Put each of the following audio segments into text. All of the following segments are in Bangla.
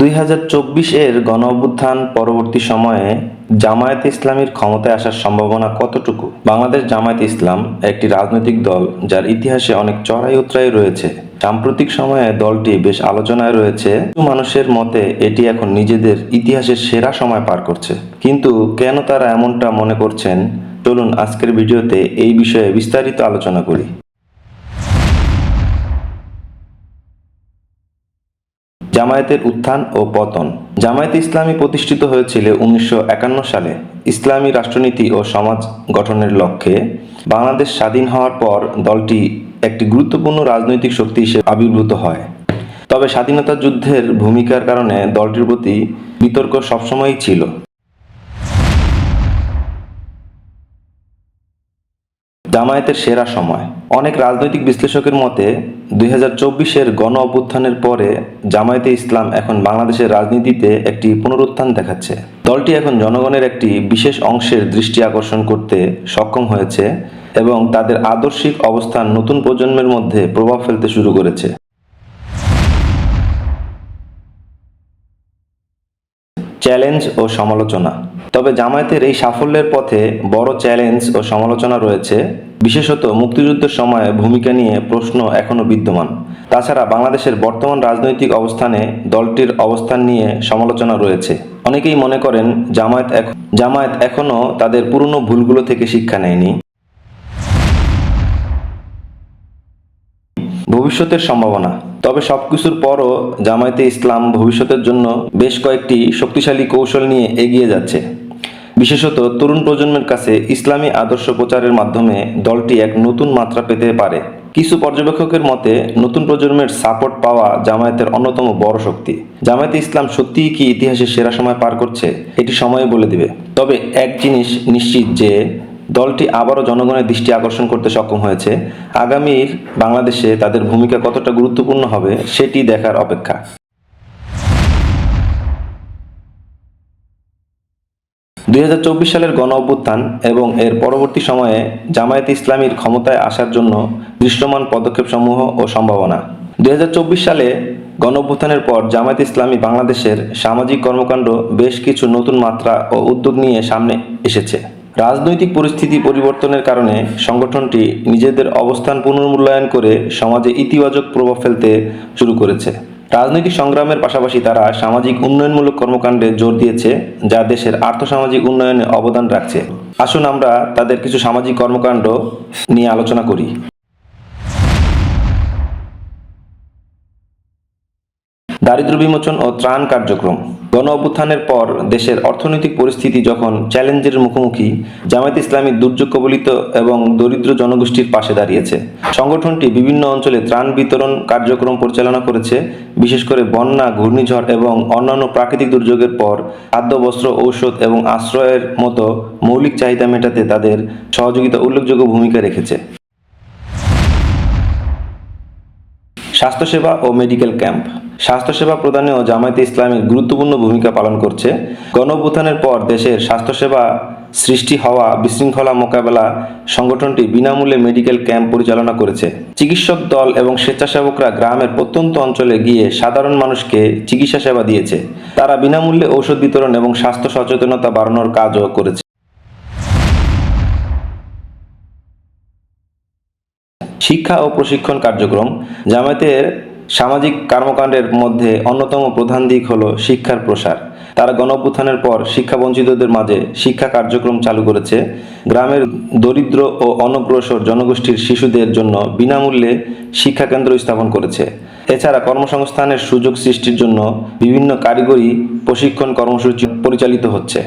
2024 এর গণঅভ্যুত্থান পরবর্তী সময়ে জামায়াতে ইসলামীর ক্ষমতায় আসার সম্ভাবনা কতটুকু? বাংলাদেশ জামায়াতে ইসলাম একটি রাজনৈতিক দল যার ইতিহাসে অনেক চড়াই উতরাই রয়েছে। সাম্প্রতিক সময়ে দলটি বেশ আলোচনায় রয়েছে। কিছু মানুষের মতে এটি এখন নিজেদের ইতিহাসের সেরা সময় পার করছে। কিন্তু কেন তারা এমনটা মনে করছেন? চলুন আজকের ভিডিওতে এই বিষয়ে বিস্তারিত আলোচনা করি। জামায়াতের উত্থান ও পতন। জামায়াতে ইসলামী প্রতিষ্ঠিত হয়েছিল 1951 সালে ইসলামী রাষ্ট্রনীতি ও সমাজ গঠনের লক্ষ্যে। বাংলাদেশ স্বাধীন হওয়ার পর দলটি একটি গুরুত্বপূর্ণ রাজনৈতিক শক্তি হিসেবে আবির্ভূত হয়। তবে স্বাধীনতা যুদ্ধের ভূমিকার কারণে দলটির প্রতি বিতর্ক সবসময়ই ছিল। জামায়াতের সেরা সময়। অনেক রাজনৈতিক বিশ্লেষকের মতে 2024-এর গণ অভ্যুত্থানের পরে জামায়াতে ইসলাম এখন বাংলাদেশের রাজনীতিতে একটি পুনরুত্থান দেখাচ্ছে। দলটি এখন জনগণের একটি বিশেষ অংশের দৃষ্টি আকর্ষণ করতে সক্ষম হয়েছে এবং তাদের আদর্শিক অবস্থান নতুন প্রজন্মের মধ্যে প্রভাব ফেলতে শুরু করেছে। চ্যালেঞ্জ ও সমালোচনা। তবে জামায়াতের এই সাফল্যের পথে বড় চ্যালেঞ্জ ও সমালোচনা রয়েছে। বিশেষত মুক্তিযুদ্ধের সময়ে ভূমিকা নিয়ে প্রশ্ন এখনও বিদ্যমান। তাছাড়া বাংলাদেশের বর্তমান রাজনৈতিক অবস্থানে দলটির অবস্থান নিয়ে সমালোচনা রয়েছে। অনেকেই মনে করেন জামায়াত এখনও তাদের পুরনো ভুলগুলো থেকে শিক্ষা নেয়নি। ভবিষ্যতের সম্ভাবনা। তবে সবকিছুর পরও জামায়াতে ইসলাম ভবিষ্যতের জন্য বেশ কয়েকটি শক্তিশালী কৌশল নিয়ে এগিয়ে যাচ্ছে। বিশেষত তরুণ প্রজন্মের কাছে ইসলামী আদর্শ প্রচারের মাধ্যমে দলটি এক নতুন মাত্রা পেতে পারে। কিছু পর্যবেক্ষকের মতে নতুন প্রজন্মের সাপোর্ট পাওয়া জামায়াতের অন্যতম বড় শক্তি। জামায়াতে ইসলাম সত্যিই কি ইতিহাসের সেরা সময় পার করছে? এটি সময় বলে দিবে। তবে এক জিনিস নিশ্চিত যে দলটি আবারও জনগণের দৃষ্টি আকর্ষণ করতে সক্ষম হয়েছে। আগামীর বাংলাদেশে তাদের ভূমিকা কতটা গুরুত্বপূর্ণ হবে সেটি দেখার অপেক্ষা। 2024 সালের গণ অভ্যুত্থান এবং এর পরবর্তী সময়ে জামায়াতে ইসলামীর ক্ষমতায় আসার জন্য দৃশ্যমান পদক্ষেপসমূহ ও সম্ভাবনা। 2024 সালে গণ অভ্যুত্থানের পর জামায়াতে ইসলামী বাংলাদেশের সামাজিক কর্মকাণ্ড বেশ কিছু নতুন মাত্রা ও উদ্যোগ নিয়ে সামনে এসেছে। রাজনৈতিক পরিস্থিতি পরিবর্তনের কারণে সংগঠনটি নিজেদের অবস্থান পুনর্মূল্যায়ন করে সমাজে ইতিবাচক প্রভাব ফেলতে শুরু করেছে। রাজনৈতিক সংগ্রামের পাশাপাশি তারা সামাজিক উন্নয়নমূলক কর্মকাণ্ডে জোর দিয়েছে, যা দেশের আর্থসামাজিক উন্নয়নে অবদান রাখছে। আসুন আমরা তাদের কিছু সামাজিক কর্মকাণ্ড নিয়ে আলোচনা করি। দারিদ্র্য বিমোচন ও ত্রাণ কার্যক্রম। গণ অভ্যুত্থানের পর দেশের অর্থনৈতিক পরিস্থিতি যখন চ্যালেঞ্জের মুখোমুখি, জামায়াতে ইসলামী দুর্যোগ কবলিত এবং দরিদ্র জনগোষ্ঠীর পাশে দাঁড়িয়েছে। সংগঠনটি বিভিন্ন অঞ্চলে ত্রাণ বিতরণ কার্যক্রম পরিচালনা করেছে। বিশেষ করে বন্যা, ঘূর্ণিঝড় এবং অন্যান্য প্রাকৃতিক দুর্যোগের পর খাদ্য, বস্ত্র, ঔষধ এবং আশ্রয়ের মতো মৌলিক চাহিদা মেটাতে তাদের সহযোগিতা উল্লেখযোগ্য ভূমিকা রেখেছে। স্বাস্থ্যসেবা ও মেডিকেল ক্যাম্প। স্বাস্থ্যসেবা প্রদানেও জামায়াতে ইসলামী গুরুত্বপূর্ণ ভূমিকা পালন করছে। গণ অভ্যুত্থানের পর দেশের স্বাস্থ্যসেবা সৃষ্টি হওয়া বিশৃঙ্খলা মোকাবেলা সংগঠনটি বিনামূল্যে মেডিকেল ক্যাম্প পরিচালনা করেছে। চিকিৎসক দল এবং স্বেচ্ছাসেবকরা গ্রামের প্রত্যন্ত অঞ্চলে গিয়ে সাধারণ মানুষকে চিকিৎসা সেবা দিয়েছে। তারা বিনামূল্যে ঔষধ বিতরণ এবং স্বাস্থ্য সচেতনতা বাড়ানোর কাজও করেছে। শিক্ষা ও প্রশিক্ষণ কার্যক্রম। জামায়াতের সামাজিক কর্মকাণ্ডের মধ্যে অন্যতম প্রধান দিক হল শিক্ষার প্রসার। তারা গণ অভ্যুত্থানের পর শিক্ষাবঞ্চিতদের মাঝে শিক্ষা কার্যক্রম চালু করেছে। গ্রামের দরিদ্র ও অনগ্রসর জনগোষ্ঠীর শিশুদের জন্য বিনামূল্যে শিক্ষাকেন্দ্র স্থাপন করেছে। এছাড়া কর্মসংস্থানের সুযোগ সৃষ্টির জন্য বিভিন্ন কারিগরি প্রশিক্ষণ কর্মসূচি পরিচালিত হচ্ছে।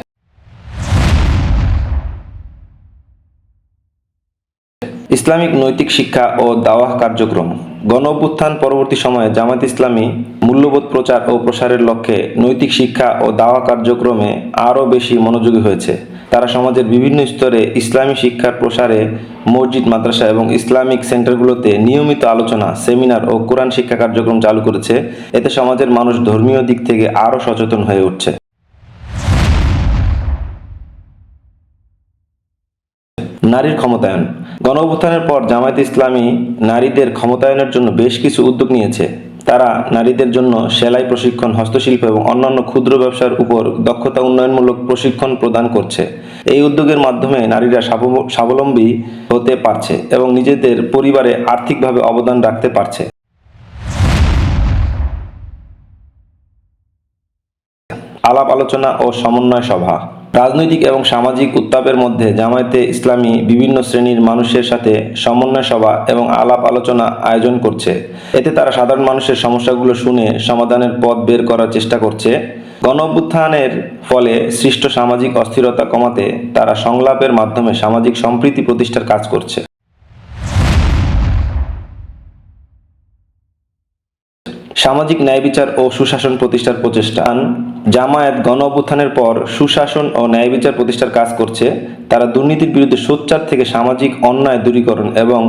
ইসলামিক নৈতিক শিক্ষা ও দাওয়াহ কার্যক্রম। গণ অভ্যুত্থান পরবর্তী সময়ে জামায়াত ইসলামী মূল্যবোধ প্রচার ও প্রসারের লক্ষ্যে নৈতিক শিক্ষা ও দাওয়া কার্যক্রমে আরও বেশি মনোযোগী হয়েছে। তারা সমাজের বিভিন্ন স্তরে ইসলামী শিক্ষার প্রসারে মসজিদ, মাদ্রাসা এবং ইসলামিক সেন্টারগুলোতে নিয়মিত আলোচনা, সেমিনার ও কোরআন শিক্ষা কার্যক্রম চালু করেছে। এতে সমাজের মানুষ ধর্মীয় দিক থেকে আরও সচেতন হয়ে উঠছে। নারীর ক্ষমতায়ন। গণ অভ্যুত্থানের পর জামায়াতে ইসলামী নারীদের ক্ষমতায়নের জন্য বেশ কিছু উদ্যোগ নিয়েছে। তারা নারীদের জন্য সেলাই প্রশিক্ষণ, হস্তশিল্প এবং অন্যান্য ক্ষুদ্র ব্যবসার উপর দক্ষতা উন্নয়নমূলক প্রশিক্ষণ প্রদান করছে। এই উদ্যোগের মাধ্যমে নারীরা স্বাবলম্বী হতে পারছে এবং নিজেদের পরিবারে আর্থিকভাবে অবদান রাখতে পারছে। আলাপ আলোচনা ও সমন্বয় সভা। রাজনৈতিক এবং সামাজিক উত্তাপের মধ্যে জামায়াতে ইসলামী বিভিন্ন শ্রেণীর মানুষের সাথে সমন্বয় সভা এবং আলাপ আলোচনা আয়োজন করছে। এতে তারা সাধারণ মানুষের সমস্যাগুলো শুনে সমাধানের পথ বের করার চেষ্টা করছে। গণঅভ্যুত্থানের ফলে সৃষ্ট সামাজিক অস্থিরতা কমাতে তারা সংলাপের মাধ্যমে সামাজিক সম্প্রীতি প্রতিষ্ঠার কাজ করছে। সামাজিক ন্যায় বিচার ও সুশাসন প্রতিষ্ঠার প্রচেষ্টা। জামায়াত গণঅভ্যুত্থানের পর সুশাসন ও ন্যায় বিচার প্রতিষ্ঠার কাজ করছে। তারা দুর্নীতির বিরুদ্ধে সোচ্চার থেকে সামাজিক অন্যায় দূরীকরণ এবং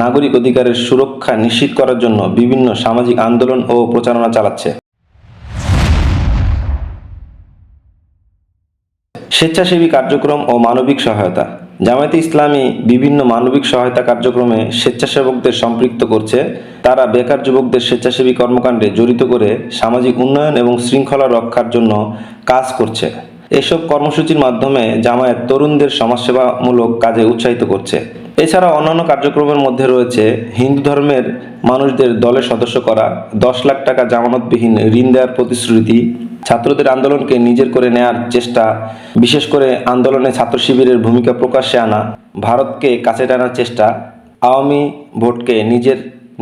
নাগরিক অধিকারের সুরক্ষা নিশ্চিত করার জন্য বিভিন্ন সামাজিক আন্দোলন ও প্রচারণা চালাচ্ছে। স্বেচ্ছাসেবী কার্যক্রম ও মানবিক সহায়তা। জামায়াতে ইসলামী বিভিন্ন মানবিক সহায়তা কার্যক্রমে স্বেচ্ছাসেবকদের সম্পৃক্ত করছে। তারা বেকার যুবকদের স্বেচ্ছাসেবী কর্মকাণ্ডে জড়িত করে সামাজিক উন্নয়ন এবং শৃঙ্খলা রক্ষার জন্য কাজ করছে। এসব কর্মসূচির মাধ্যমে জামায়াত তরুণদের সমাজসেবামূলক কাজে উৎসাহিত করছে। এছাড়া অন্যান্য কার্যক্রমের মধ্যে রয়েছে হিন্দু ধর্মের মানুষদের দলের সদস্য করা, 10 লাখ টাকা জামানতবিহীন ঋণ দেওয়ার প্রতিশ্রুতি, ছাত্রদের আন্দোলনকে নিজের করে নেয়ার চেষ্টা, বিশেষ করে আন্দোলনে ছাত্র শিবিরের ভূমিকা প্রকাশ্যে আনা, ভারতকে কাছে টানার চেষ্টা, আওয়ামী ভোটকে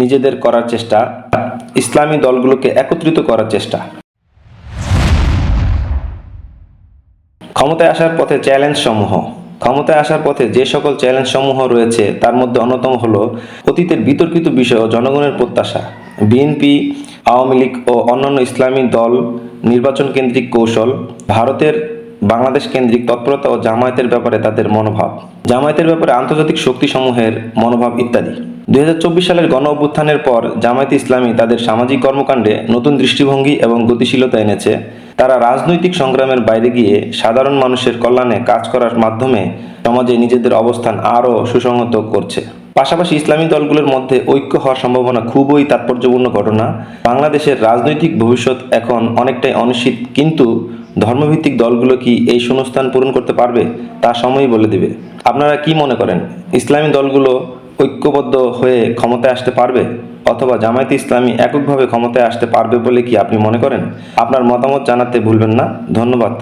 নিজেদের করার চেষ্টা, ইসলামী দলগুলোকে একত্রিত করার চেষ্টা। ক্ষমতায় আসার পথে চ্যালেঞ্জ সমূহ। ক্ষমতায় আসার পথে যে সকল চ্যালেঞ্জ সমূহ রয়েছে তার মধ্যে অন্যতম হল অতীতের বিতর্কিত বিষয় ও জনগণের প্রত্যাশা, বিএনপি, আওয়ামী লীগ ও অন্যান্য ইসলামী দল নির্বাচন কেন্দ্রিক কৌশল, ভারতের বাংলাদেশ কেন্দ্রিক তৎপরতা ও জামায়াতের ব্যাপারে তাদের মনোভাব, জামায়াতের ব্যাপারে আন্তর্জাতিক শক্তিসমূহের মনোভাব ইত্যাদি। 2024 সালের গণ অভ্যুত্থানের পর জামায়াতে ইসলামী তাদের সামাজিক কর্মকাণ্ডে নতুন দৃষ্টিভঙ্গি এবং গতিশীলতা এনেছে। তারা রাজনৈতিক সংগ্রামের বাইরে গিয়ে সাধারণ মানুষের কল্যাণে কাজ করার মাধ্যমে সমাজে নিজেদের অবস্থান আরও সুসংহত করছে। পাশাপাশি ইসলামী দলগুলোর মধ্যে ঐক্য হওয়ার সম্ভাবনা খুবই তাৎপর্যপূর্ণ ঘটনা। বাংলাদেশের রাজনৈতিক ভবিষ্যৎ এখন অনেকটাই অনিশ্চিত, কিন্তু ধর্মভিত্তিক দলগুলো কি এই শূন্যস্থান পূরণ করতে পারবে তা সময়ই বলে দেবে। আপনারা কি মনে করেন, ইসলামী দলগুলো ঐক্যবদ্ধ হয়ে ক্ষমতায় আসতে পারবে, অথবা জামায়াতে ইসলামী এককভাবে ক্ষমতায় আসতে পারবে বলে কি আপনি মনে করেন? আপনার মতামত জানাতে ভুলবেন না। ধন্যবাদ।